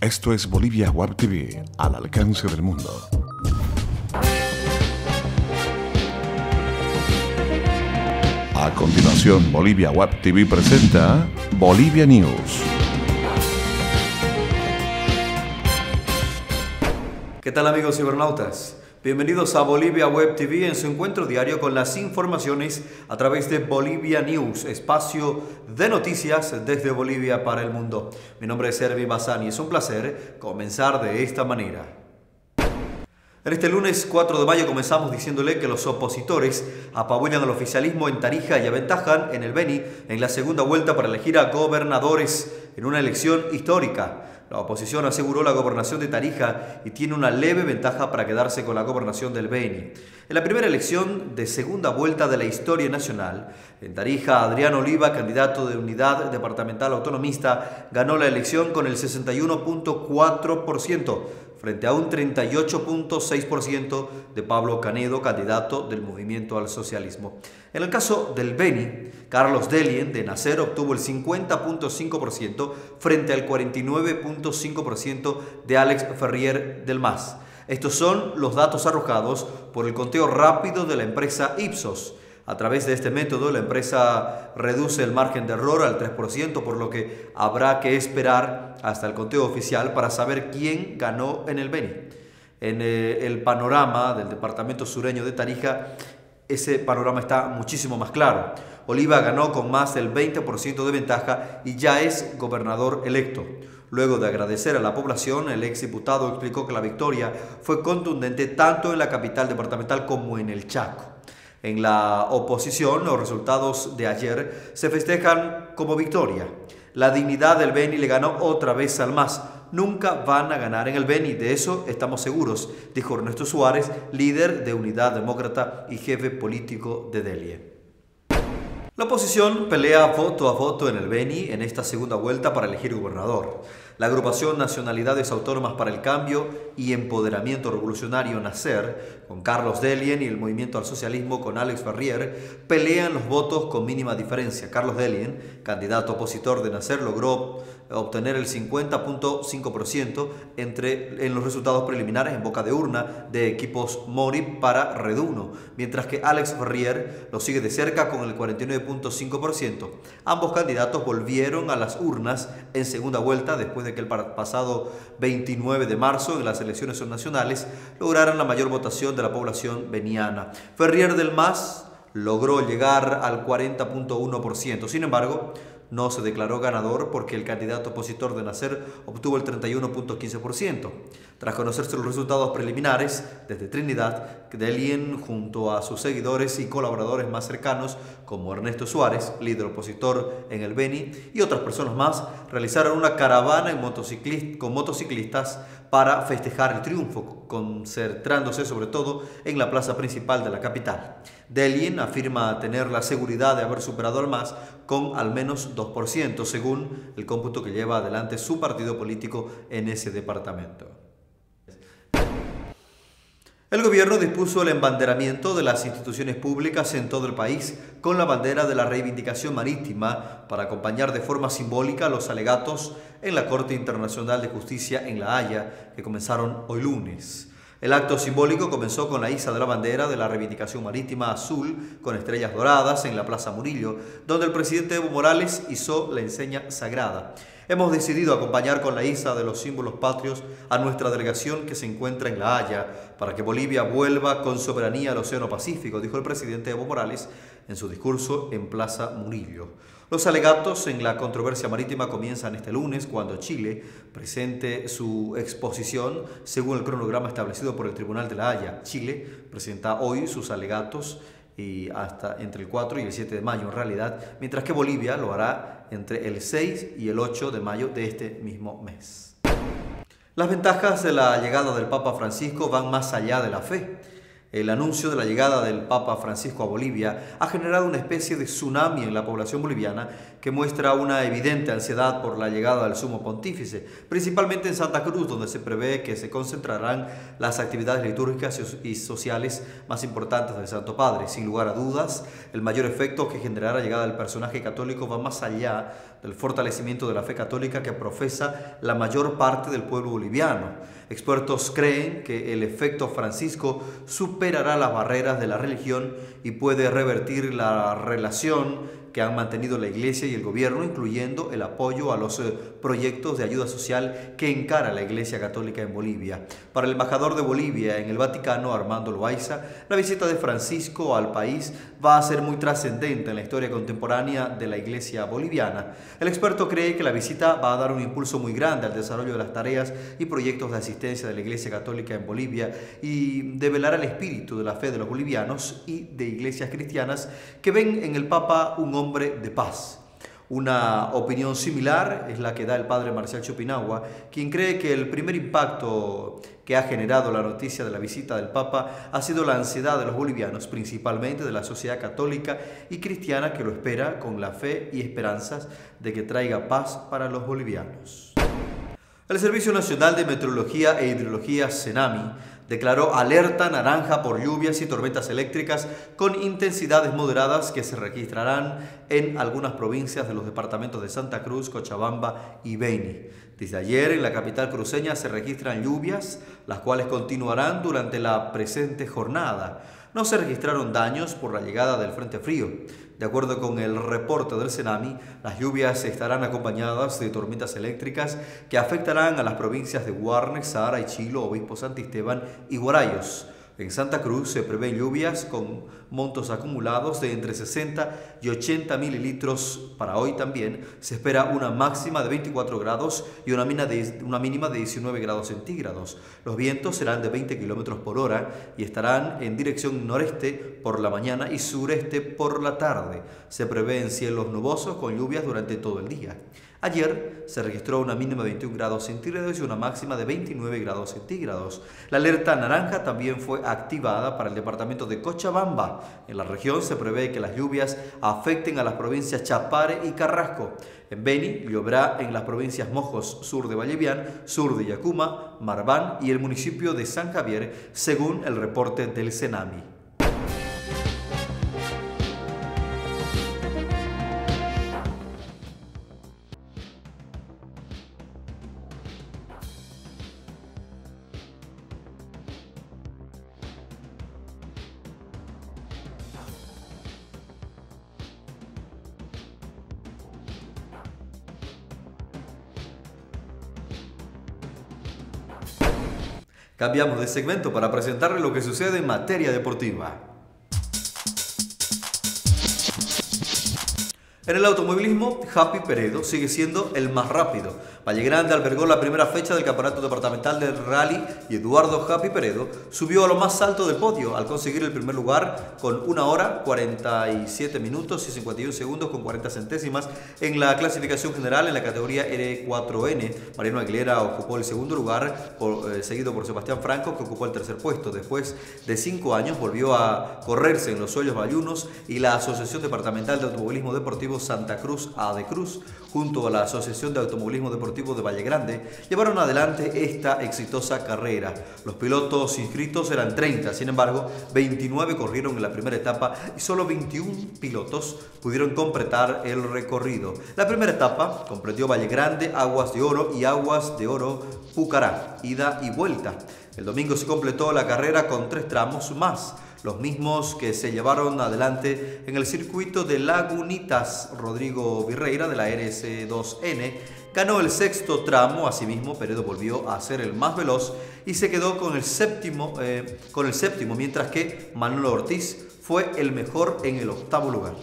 Esto es Bolivia Web TV, al alcance del mundo. A continuación, Bolivia Web TV presenta Bolivia News. ¿Qué tal, amigos cibernautas? Bienvenidos a Bolivia Web TV en su encuentro diario con las informaciones a través de Bolivia News, espacio de noticias desde Bolivia para el mundo. Mi nombre es Servi Bazán y es un placer comenzar de esta manera. En este lunes 4 de mayo comenzamos diciéndole que los opositores apabullan al oficialismo en Tarija y aventajan en el Beni en la segunda vuelta para elegir a gobernadores en una elección histórica. La oposición aseguró la gobernación de Tarija y tiene una leve ventaja para quedarse con la gobernación del Beni. En la primera elección de segunda vuelta de la historia nacional, en Tarija, Adrián Oliva, candidato de Unidad Departamental Autonomista, ganó la elección con el 61.4%, frente a un 38.6% de Pablo Canedo, candidato del Movimiento al Socialismo. En el caso del Beni, Carlos Delien de Nacer obtuvo el 50.5% frente al 49.5% de Alex Ferrier del MAS. Estos son los datos arrojados por el conteo rápido de la empresa Ipsos. A través de este método, la empresa reduce el margen de error al 3%, por lo que habrá que esperar hasta el conteo oficial para saber quién ganó en el Beni. En el panorama del departamento sureño de Tarija, ese panorama está muchísimo más claro. Oliva ganó con más del 20% de ventaja y ya es gobernador electo. Luego de agradecer a la población, el exdiputado explicó que la victoria fue contundente tanto en la capital departamental como en el Chaco. En la oposición, los resultados de ayer se festejan como victoria. La dignidad del Beni le ganó otra vez al MAS. Nunca van a ganar en el Beni, de eso estamos seguros, dijo Ernesto Suárez, líder de Unidad Demócrata y jefe político de Delie. La oposición pelea voto a voto en el Beni en esta segunda vuelta para elegir gobernador. La agrupación Nacionalidades Autónomas para el Cambio y Empoderamiento Revolucionario Nacer, con Carlos Delien, y el Movimiento al Socialismo con Alex Ferrier, pelean los votos con mínima diferencia. Carlos Delien, candidato opositor de Nacer, logró obtener el 50.5% en los resultados preliminares en boca de urna de equipos Mori para Reduno, mientras que Alex Ferrier lo sigue de cerca con el 49.5%. Ambos candidatos volvieron a las urnas en segunda vuelta después de que el pasado 29 de marzo en las elecciones nacionales lograran la mayor votación de la población beniana. Ferrier del MAS logró llegar al 40.1%. Sin embargo, no se declaró ganador porque el candidato opositor de Nacer obtuvo el 31.15%. Tras conocerse los resultados preliminares, desde Trinidad, Delien, junto a sus seguidores y colaboradores más cercanos, como Ernesto Suárez, líder opositor en el Beni, y otras personas más, realizaron una caravana con motociclistas para festejar el triunfo, concentrándose sobre todo en la plaza principal de la capital. Delien afirma tener la seguridad de haber superado al MAS con al menos 2%, según el cómputo que lleva adelante su partido político en ese departamento. El gobierno dispuso el embanderamiento de las instituciones públicas en todo el país con la bandera de la reivindicación marítima para acompañar de forma simbólica los alegatos en la Corte Internacional de Justicia en La Haya, que comenzaron hoy lunes. El acto simbólico comenzó con la iza de la bandera de la reivindicación marítima azul con estrellas doradas en la Plaza Murillo, donde el presidente Evo Morales izó la enseña sagrada. Hemos decidido acompañar con la iza de los símbolos patrios a nuestra delegación que se encuentra en La Haya para que Bolivia vuelva con soberanía al Océano Pacífico, dijo el presidente Evo Morales en su discurso en Plaza Murillo. Los alegatos en la controversia marítima comienzan este lunes cuando Chile presente su exposición según el cronograma establecido por el Tribunal de La Haya. Chile presenta hoy sus alegatos y hasta entre el 4 y el 7 de mayo en realidad, mientras que Bolivia lo hará entre el 6 y el 8 de mayo de este mismo mes. Las ventajas de la llegada del Papa Francisco van más allá de la fe. El anuncio de la llegada del Papa Francisco a Bolivia ha generado una especie de tsunami en la población boliviana que muestra una evidente ansiedad por la llegada del Sumo Pontífice, principalmente en Santa Cruz, donde se prevé que se concentrarán las actividades litúrgicas y sociales más importantes del Santo Padre. Sin lugar a dudas, el mayor efecto que generará la llegada del personaje católico va más allá del fortalecimiento de la fe católica que profesa la mayor parte del pueblo boliviano. Expertos creen que el efecto Francisco superará las barreras de la religión y puede revertir la relación que han mantenido la Iglesia y el gobierno, incluyendo el apoyo a los proyectos de ayuda social que encara la Iglesia Católica en Bolivia. Para el embajador de Bolivia en el Vaticano, Armando Loaiza, la visita de Francisco al país va a ser muy trascendente en la historia contemporánea de la Iglesia boliviana. El experto cree que la visita va a dar un impulso muy grande al desarrollo de las tareas y proyectos de asistencia de la Iglesia Católica en Bolivia y develar el espíritu de la fe de los bolivianos y de iglesias cristianas que ven en el Papa un hombre de paz. Una opinión similar es la que da el padre Marcial Chupinagua, quien cree que el primer impacto que ha generado la noticia de la visita del Papa ha sido la ansiedad de los bolivianos, principalmente de la sociedad católica y cristiana que lo espera con la fe y esperanzas de que traiga paz para los bolivianos. El Servicio Nacional de Meteorología e Hidrología, SENAMI, declaró alerta naranja por lluvias y tormentas eléctricas con intensidades moderadas que se registrarán en algunas provincias de los departamentos de Santa Cruz, Cochabamba y Beni. Desde ayer en la capital cruceña se registran lluvias, las cuales continuarán durante la presente jornada. No se registraron daños por la llegada del Frente Frío. De acuerdo con el reporte del SENAMI, las lluvias estarán acompañadas de tormentas eléctricas que afectarán a las provincias de Guarne, Sara, Chilo, Obispo Santisteban y Guarayos. En Santa Cruz se prevén lluvias con montos acumulados de entre 60 y 80 mililitros. Para hoy también se espera una máxima de 24 grados y una mínima de 19 grados centígrados. Los vientos serán de 20 kilómetros por hora y estarán en dirección noreste por la mañana y sureste por la tarde. Se prevén cielos nubosos con lluvias durante todo el día. Ayer se registró una mínima de 21 grados centígrados y una máxima de 29 grados centígrados. La alerta naranja también fue activada para el departamento de Cochabamba. En la región se prevé que las lluvias afecten a las provincias Chapare y Carrasco. En Beni lloverá en las provincias Mojos, sur de Vallevián, sur de Yacuma, Marbán y el municipio de San Javier, según el reporte del SENAMI. Cambiamos de segmento para presentarle lo que sucede en materia deportiva. En el automovilismo, Happy Peredo sigue siendo el más rápido. Valle Grande albergó la primera fecha del Campeonato Departamental del Rally y Eduardo Happy Peredo subió a lo más alto del podio al conseguir el primer lugar con 1 hora 47 minutos y 51 segundos con 40 centésimas en la clasificación general en la categoría R4N. Mariano Aguilera ocupó el segundo lugar, seguido por Sebastián Franco, que ocupó el tercer puesto. Después de 5 años volvió a correrse en los Suelos Bayunos y la Asociación Departamental de Automovilismo Deportivo Santa Cruz ADECRUZ, junto a la Asociación de Automovilismo Deportivo de Valle Grande, llevaron adelante esta exitosa carrera. Los pilotos inscritos eran 30, sin embargo, 29 corrieron en la primera etapa y solo 21 pilotos pudieron completar el recorrido. La primera etapa completó Valle Grande, Aguas de Oro y Aguas de Oro Pucará, ida y vuelta. El domingo se completó la carrera con 3 tramos más, los mismos que se llevaron adelante en el circuito de Lagunitas. Rodrigo Virreira, de la RS2N, ganó el 6º tramo. Asimismo, Peredo volvió a ser el más veloz y se quedó con el séptimo, mientras que Manuel Ortiz fue el mejor en el 8º lugar.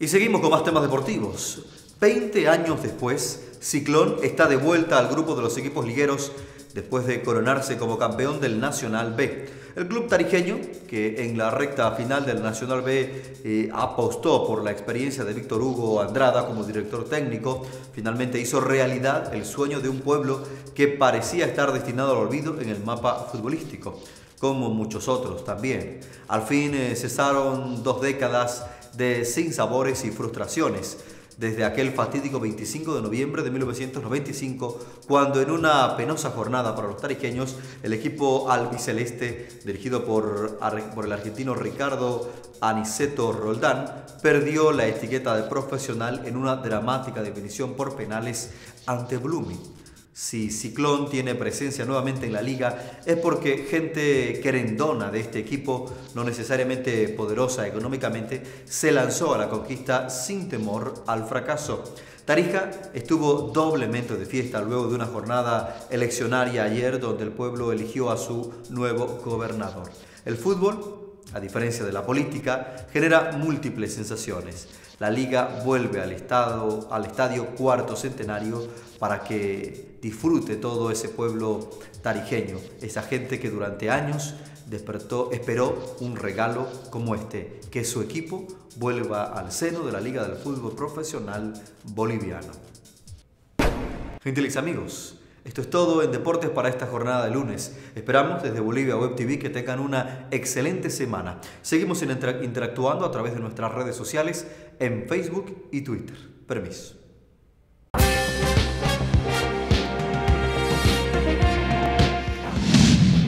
Y seguimos con más temas deportivos. 20 años después, Ciclón está de vuelta al grupo de los equipos ligueros después de coronarse como campeón del Nacional B. El club tarijeño, que en la recta final del Nacional B apostó por la experiencia de Víctor Hugo Andrada como director técnico, finalmente hizo realidad el sueño de un pueblo que parecía estar destinado al olvido en el mapa futbolístico. como muchos otros también. Al fin cesaron 2 décadas de sinsabores y frustraciones, desde aquel fatídico 25 de noviembre de 1995, cuando en una penosa jornada para los tarijeños, el equipo albiceleste, dirigido por el argentino Ricardo Aniceto Roldán, perdió la etiqueta de profesional en una dramática definición por penales ante Blooming. Si Ciclón tiene presencia nuevamente en la liga es porque gente querendona de este equipo, no necesariamente poderosa económicamente, se lanzó a la conquista sin temor al fracaso. Tarija estuvo doblemente de fiesta luego de una jornada eleccionaria ayer donde el pueblo eligió a su nuevo gobernador. El fútbol, a diferencia de la política, genera múltiples sensaciones. La liga vuelve al estadio Cuarto Centenario para que disfrute todo ese pueblo tarijeño, esa gente que durante años esperó un regalo como este, que su equipo vuelva al seno de la Liga del Fútbol Profesional Boliviano. Gentiles amigos, esto es todo en Deportes para esta jornada de lunes. Esperamos desde Bolivia Web TV que tengan una excelente semana. Seguimos interactuando a través de nuestras redes sociales en Facebook y Twitter. Permiso.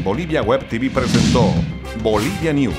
Bolivia Web TV presentó Bolivia News.